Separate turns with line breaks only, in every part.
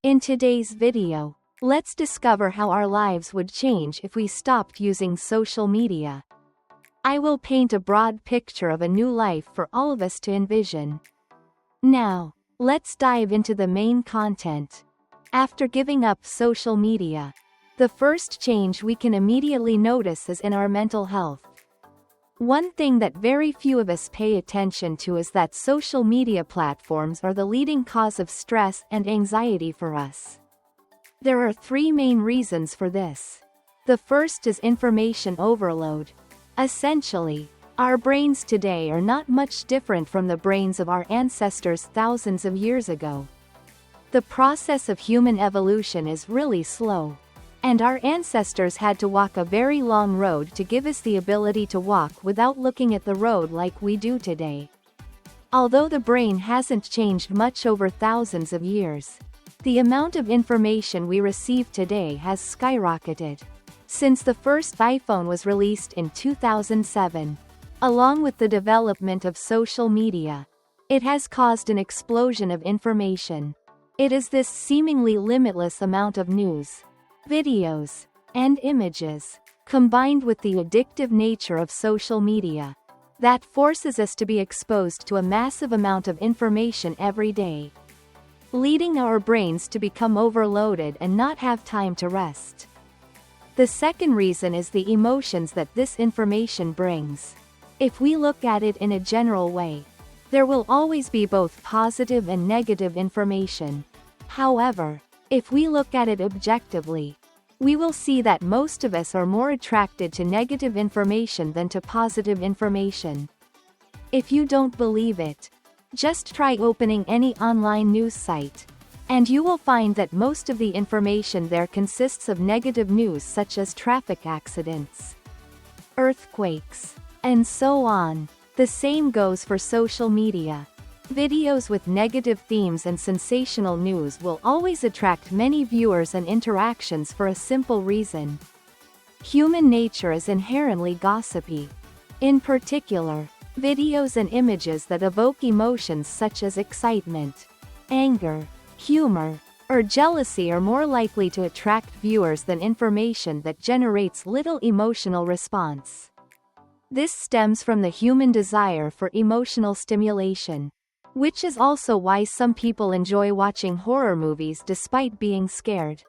In today's video, let's discover how our lives would change if we stopped using social media. I will paint a broad picture of a new life for all of us to envision. Now, let's dive into the main content. After giving up social media, the first change we can immediately notice is in our mental health. One thing that very few of us pay attention to is that social media platforms are the leading cause of stress and anxiety for us. There are three main reasons for this. The first is information overload. Essentially, our brains today are not much different from the brains of our ancestors thousands of years ago. The process of human evolution is really slow. And our ancestors had to walk a very long road to give us the ability to walk without looking at the road like we do today. Although the brain hasn't changed much over thousands of years, the amount of information we receive today has skyrocketed. Since the first iPhone was released in 2007, along with the development of social media, it has caused an explosion of information. It is this seemingly limitless amount of news, videos, and images, combined with the addictive nature of social media, that forces us to be exposed to a massive amount of information every day, leading our brains to become overloaded and not have time to rest. The second reason is the emotions that this information brings. If we look at it in a general way, there will always be both positive and negative information. However, if we look at it objectively, we will see that most of us are more attracted to negative information than to positive information. If you don't believe it, just try opening any online news site, and you will find that most of the information there consists of negative news such as traffic accidents, earthquakes, and so on. The same goes for social media. Videos with negative themes and sensational news will always attract many viewers and interactions for a simple reason. Human nature is inherently gossipy. In particular, videos and images that evoke emotions such as excitement, anger, humor, or jealousy are more likely to attract viewers than information that generates little emotional response. This stems from the human desire for emotional stimulation, which is also why some people enjoy watching horror movies despite being scared.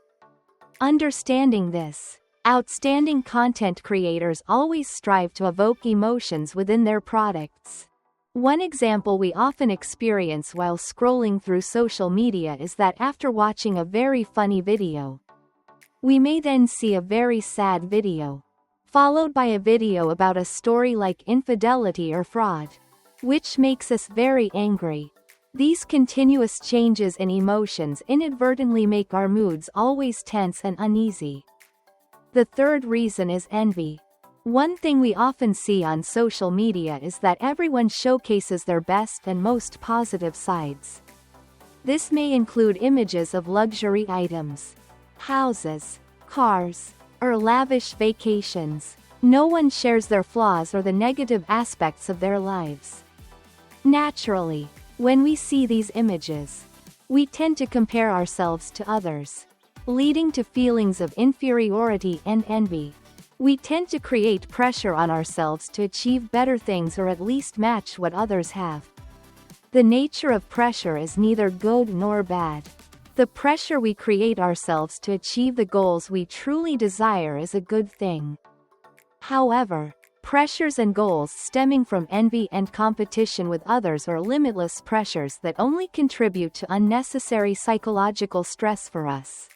Understanding this, outstanding content creators always strive to evoke emotions within their products. One example we often experience while scrolling through social media is that after watching a very funny video, we may then see a very sad video, followed by a video about a story like infidelity or fraud, which makes us very angry. These continuous changes in emotions inadvertently make our moods always tense and uneasy. The third reason is envy. One thing we often see on social media is that everyone showcases their best and most positive sides. This may include images of luxury items, houses, cars, or lavish vacations. No one shares their flaws or the negative aspects of their lives. Naturally, when we see these images, we tend to compare ourselves to others, leading to feelings of inferiority and envy. We tend to create pressure on ourselves to achieve better things or at least match what others have. The nature of pressure is neither good nor bad. The pressure we create ourselves to achieve the goals we truly desire is a good thing. However, pressures and goals stemming from envy and competition with others are limitless pressures that only contribute to unnecessary psychological stress for us.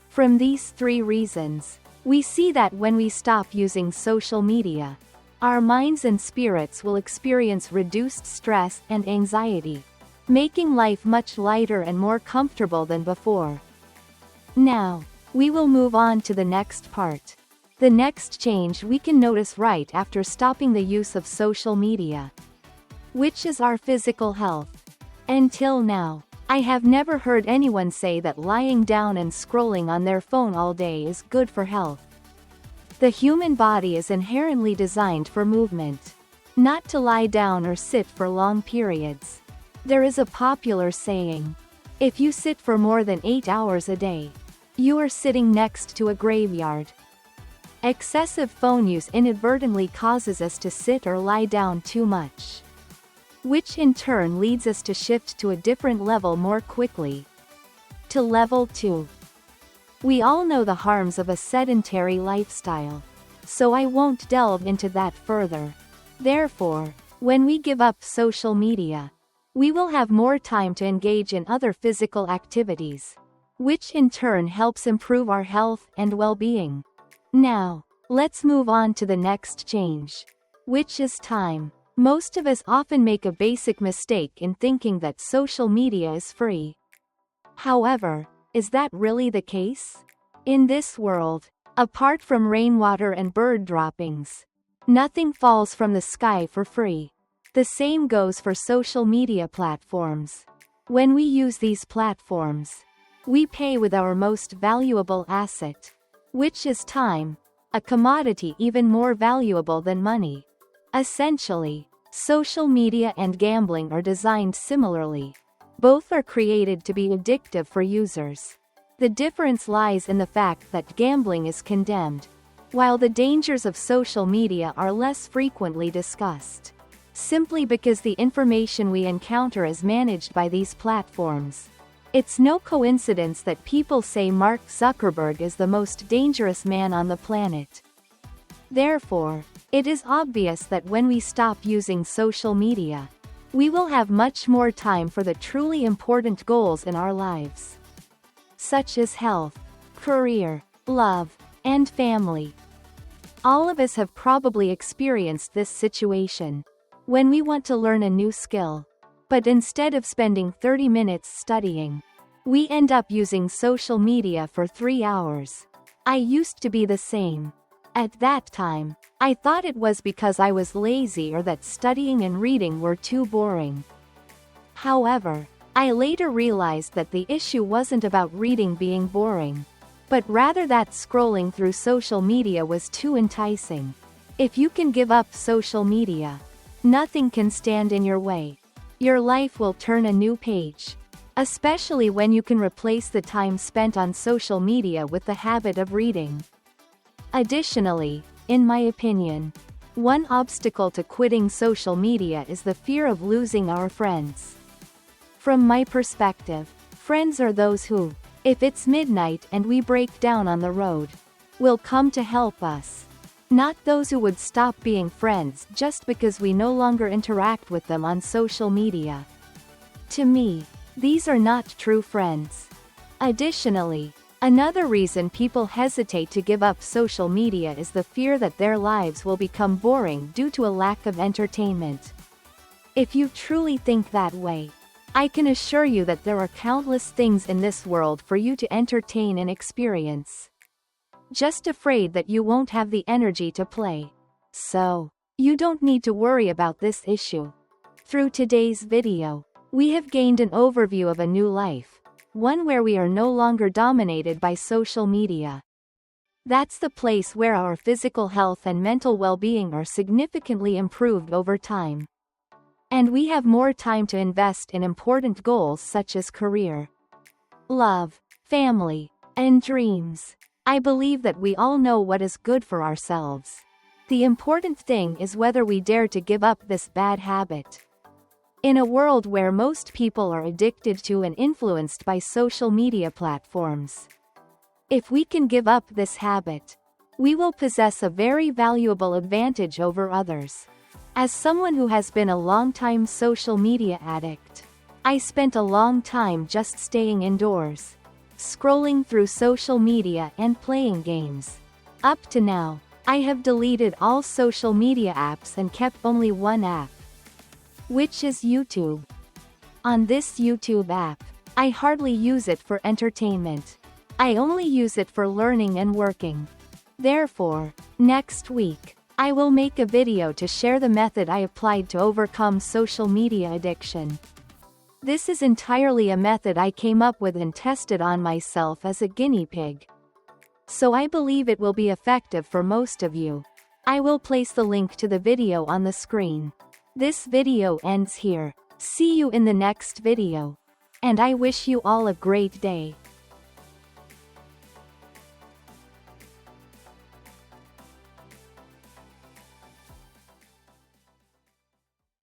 From these three reasons, we see that when we stop using social media, our minds and spirits will experience reduced stress and anxiety, making life much lighter and more comfortable than before. Now, we will move on to the next part. The next change we can notice right after stopping the use of social media, which is our physical health. Until now, I have never heard anyone say that lying down and scrolling on their phone all day is good for health. The human body is inherently designed for movement, not to lie down or sit for long periods. There is a popular saying, If you sit for more than 8 hours a day, you are sitting next to a graveyard. Excessive phone use inadvertently causes us to sit or lie down too much, which in turn leads us to shift to a different level more quickly. To level 2. We all know the harms of a sedentary lifestyle, so I won't delve into that further. Therefore, when we give up social media, we will have more time to engage in other physical activities, which in turn helps improve our health and well-being. Now, let's move on to the next change, which is time. Most of us often make a basic mistake in thinking that social media is free. However, is that really the case? In this world, apart from rainwater and bird droppings, nothing falls from the sky for free. The same goes for social media platforms. When we use these platforms, we pay with our most valuable asset, which is time, a commodity even more valuable than money. Essentially, social media and gambling are designed similarly. Both are created to be addictive for users. The difference lies in the fact that gambling is condemned, while the dangers of social media are less frequently discussed, simply because the information we encounter is managed by these platforms. It's no coincidence that people say Mark Zuckerberg is the most dangerous man on the planet. Therefore, it is obvious that when we stop using social media, we will have much more time for the truly important goals in our lives, such as health, career, love, and family. All of us have probably experienced this situation. When we want to learn a new skill, but instead of spending 30 minutes studying, we end up using social media for 3 hours. I used to be the same. At that time, I thought it was because I was lazy or that studying and reading were too boring. However, I later realized that the issue wasn't about reading being boring, but rather that scrolling through social media was too enticing. If you can give up social media, nothing can stand in your way. Your life will turn a new page, especially when you can replace the time spent on social media with the habit of reading. Additionally, in my opinion, one obstacle to quitting social media is the fear of losing our friends. From my perspective, friends are those who, if it's midnight and we break down on the road, will come to help us. Not those who would stop being friends just because we no longer interact with them on social media. To me, these are not true friends. Additionally, another reason people hesitate to give up social media is the fear that their lives will become boring due to a lack of entertainment. If you truly think that way, I can assure you that there are countless things in this world for you to entertain and experience. Just afraid that you won't have the energy to play. So, you don't need to worry about this issue. Through today's video, we have gained an overview of a new life, one where we are no longer dominated by social media. That's the place where our physical health and mental well-being are significantly improved over time. And we have more time to invest in important goals such as career, love, family, and dreams. I believe that we all know what is good for ourselves. The important thing is whether we dare to give up this bad habit. In a world where most people are addicted to and influenced by social media platforms, if we can give up this habit, we will possess a very valuable advantage over others. As someone who has been a long-time social media addict, I spent a long time just staying indoors, scrolling through social media and playing games. Up to now, I have deleted all social media apps and kept only one app, which is YouTube. On this YouTube app, I hardly use it for entertainment. I only use it for learning and working. Therefore, next week, I will make a video to share the method I applied to overcome social media addiction. This is entirely a method I came up with and tested on myself as a guinea pig. So I believe it will be effective for most of you. I will place the link to the video on the screen. This video ends here. See you in the next video. And I wish you all a great day.